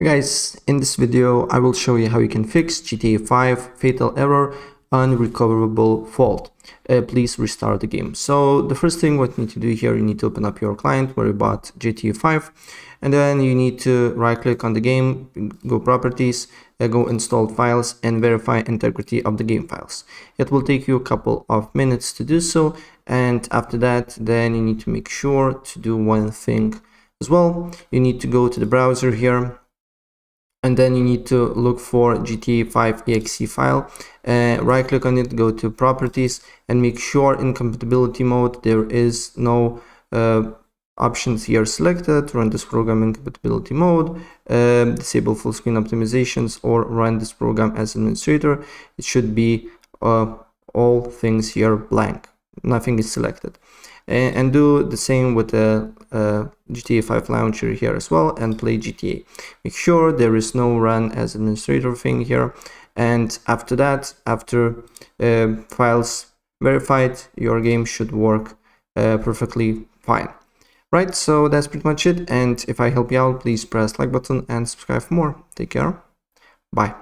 Guys, in this video I will show you how you can fix GTA 5 fatal error unrecoverable fault. Please restart the game. So the first thing what you need to do here, you need to open up your client where you bought GTA 5, and then you need to right click on the game, go properties, go installed files, and verify integrity of the game files. It will take you a couple of minutes to do so, and after that then you need to make sure to do one thing as well. You need to go to the browser here, and then you need to look for GTA 5 exe file, right click on it, go to properties, and make sure in compatibility mode there is no options here selected. Run this program in compatibility mode, disable full screen optimizations, or run this program as administrator. It should be all things here blank, nothing is selected. And do the same with the GTA 5 launcher here as well, and play GTA. Make sure there is no run as administrator thing here, and after that, after files verified, your game should work perfectly fine. Right, so that's pretty much it, and if I help you out, please press like button and subscribe for more. Take care, bye.